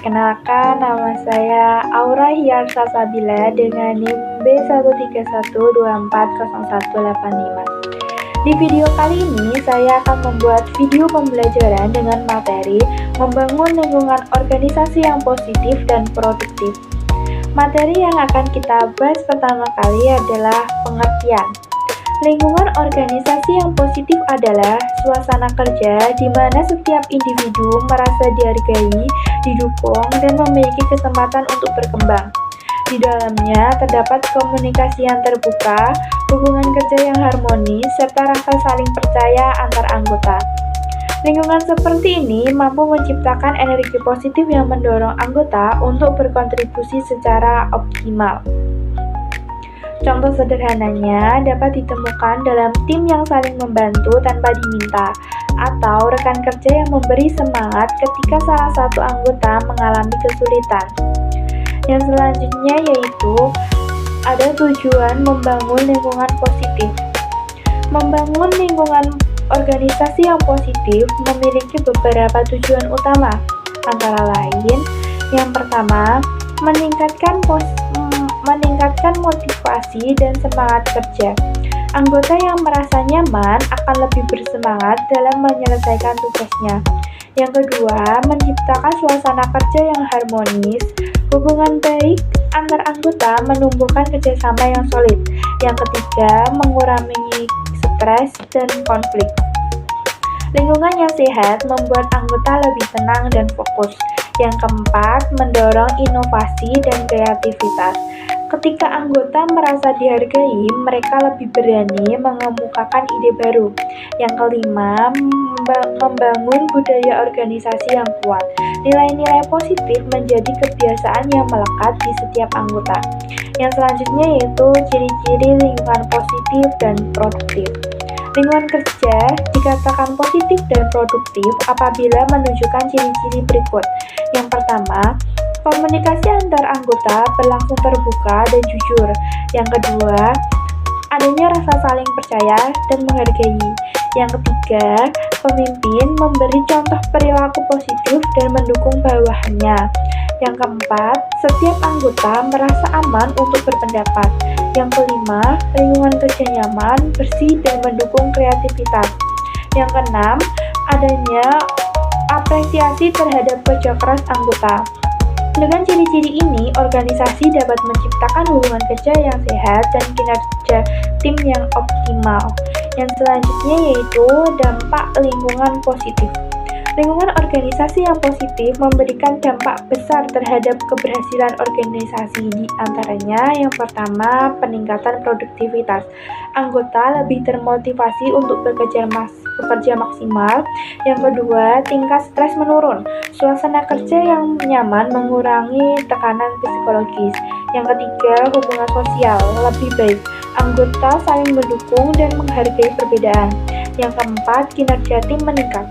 Perkenalkan, nama saya Aura Hiarsa Sabila dengan NIM B131240185. Di video kali ini, saya akan membuat video pembelajaran dengan materi membangun lingkungan organisasi yang positif dan produktif. Materi yang akan kita bahas pertama kali adalah pengertian. Lingkungan organisasi yang positif adalah suasana kerja di mana setiap individu merasa dihargai, didukung, dan memiliki kesempatan untuk berkembang. Di dalamnya terdapat komunikasi yang terbuka, hubungan kerja yang harmonis, serta rasa saling percaya antar anggota. Lingkungan seperti ini mampu menciptakan energi positif yang mendorong anggota untuk berkontribusi secara optimal. Contoh sederhananya dapat ditemukan dalam tim yang saling membantu tanpa diminta, atau rekan kerja yang memberi semangat ketika salah satu anggota mengalami kesulitan. Yang selanjutnya yaitu ada tujuan membangun lingkungan positif. Membangun lingkungan organisasi yang positif memiliki beberapa tujuan utama, antara lain yang pertama, meningkatkan motivasi dan semangat kerja. Anggota yang merasa nyaman akan lebih bersemangat dalam menyelesaikan tugasnya. Yang kedua, menciptakan suasana kerja yang harmonis. Hubungan baik antar anggota menumbuhkan kerjasama yang solid. Yang ketiga, mengurangi stres dan konflik. Lingkungan yang sehat membuat anggota lebih tenang dan fokus. Yang keempat, mendorong inovasi dan kreativitas. Ketika anggota merasa dihargai, mereka lebih berani mengemukakan ide baru. Yang kelima, membangun budaya organisasi yang kuat. Nilai-nilai positif menjadi kebiasaan yang melekat di setiap anggota. Yang selanjutnya yaitu ciri-ciri lingkungan positif dan produktif. Lingkungan kerja dikatakan positif dan produktif apabila menunjukkan ciri-ciri berikut. Yang pertama, komunikasi antar anggota berlangsung terbuka dan jujur. Yang kedua, adanya rasa saling percaya dan menghargai. Yang ketiga, pemimpin memberi contoh perilaku positif dan mendukung bawahannya. Yang keempat, setiap anggota merasa aman untuk berpendapat. Yang kelima, lingkungan kerja nyaman, bersih, dan mendukung kreativitas. Yang keenam, adanya apresiasi terhadap kerja keras anggota. Dengan ciri-ciri ini, organisasi dapat menciptakan hubungan kerja yang sehat dan kinerja tim yang optimal. Yang selanjutnya yaitu dampak lingkungan positif. Lingkungan organisasi yang positif memberikan dampak besar terhadap keberhasilan organisasi. Di antaranya, yang pertama, peningkatan produktivitas. Anggota lebih termotivasi untuk bekerja maksimal. Yang kedua, tingkat stres menurun. Suasana kerja yang nyaman mengurangi tekanan psikologis. Yang ketiga, hubungan sosial lebih baik. Anggota saling mendukung dan menghargai perbedaan. Yang keempat, kinerja tim meningkat.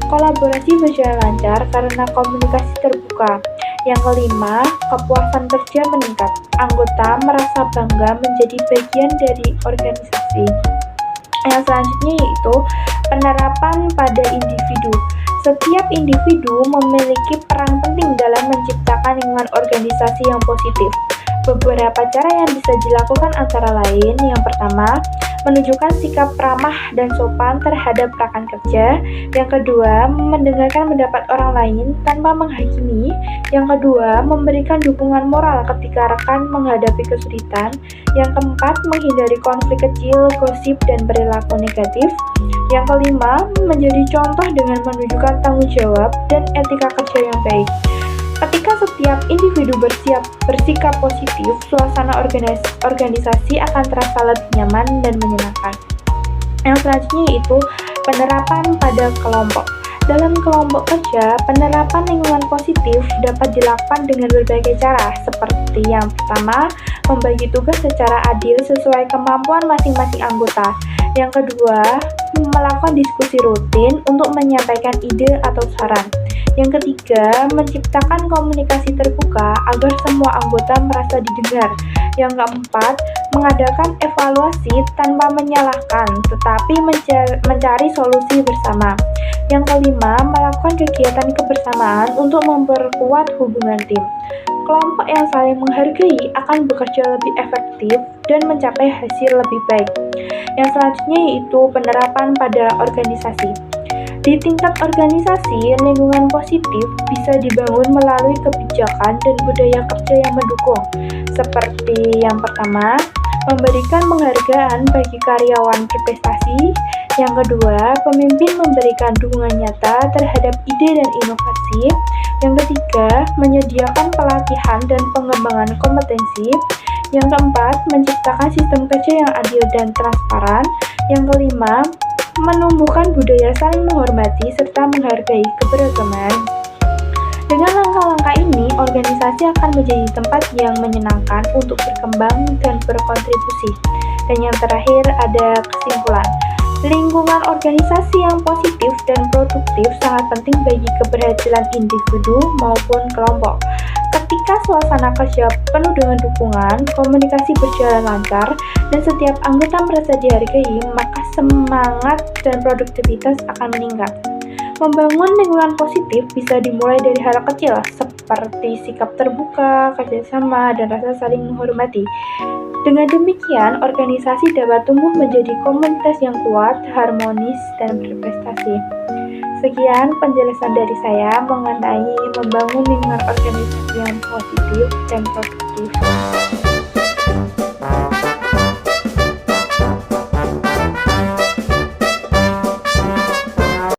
Kolaborasi berjalan lancar karena komunikasi terbuka. Yang kelima, kepuasan kerja meningkat. Anggota merasa bangga menjadi bagian dari organisasi. Yang selanjutnya yaitu penerapan pada individu. Setiap individu memiliki peran penting dalam menciptakan lingkungan organisasi yang positif. Beberapa cara yang bisa dilakukan antara lain, yang pertama, menunjukkan sikap ramah dan sopan terhadap rekan kerja. Yang kedua, mendengarkan pendapat orang lain tanpa menghakimi. Yang kedua, memberikan dukungan moral ketika rekan menghadapi kesulitan. Yang keempat, menghindari konflik kecil, gosip, dan perilaku negatif. Yang kelima, menjadi contoh dengan menunjukkan tanggung jawab dan etika kerja yang baik. Ketika setiap individu bersikap positif, suasana organisasi akan terasa lebih nyaman dan menyenangkan. Yang selanjutnya yaitu penerapan pada kelompok. Dalam kelompok kerja, penerapan lingkungan positif dapat dilakukan dengan berbagai cara, seperti yang pertama, membagi tugas secara adil sesuai kemampuan masing-masing anggota. Yang kedua, melakukan diskusi rutin untuk menyampaikan ide atau saran. Yang ketiga, menciptakan komunikasi terbuka agar semua anggota merasa didengar. Yang keempat, mengadakan evaluasi tanpa menyalahkan, tetapi mencari solusi bersama. Yang kelima, melakukan kegiatan kebersamaan untuk memperkuat hubungan tim. Kelompok yang saling menghargai akan bekerja lebih efektif dan mencapai hasil lebih baik. Yang selanjutnya yaitu penerapan pada organisasi. Di tingkat organisasi, lingkungan positif bisa dibangun melalui kebijakan dan budaya kerja yang mendukung. Seperti yang pertama, memberikan penghargaan bagi karyawan berprestasi. Yang kedua, pemimpin memberikan dukungan nyata terhadap ide dan inovasi. Yang ketiga, menyediakan pelatihan dan pengembangan kompetensi. Yang keempat, menciptakan sistem kerja yang adil dan transparan. Yang kelima, menumbuhkan budaya saling menghormati serta menghargai keberagaman. Dengan langkah-langkah ini, organisasi akan menjadi tempat yang menyenangkan untuk berkembang dan berkontribusi. Dan yang terakhir ada kesimpulan. Lingkungan organisasi yang positif dan produktif sangat penting bagi keberhasilan individu maupun kelompok. Ketika suasana kerja penuh dengan dukungan, komunikasi berjalan lancar, dan setiap anggota merasa dihargai, maka semangat dan produktivitas akan meningkat. Membangun lingkungan positif bisa dimulai dari hal kecil, seperti sikap terbuka, kerjasama, dan rasa saling menghormati. Dengan demikian, organisasi dapat tumbuh menjadi komunitas yang kuat, harmonis, dan berprestasi. Sekian penjelasan dari saya mengenai membangun lingkungan organisasi yang positif dan produktif.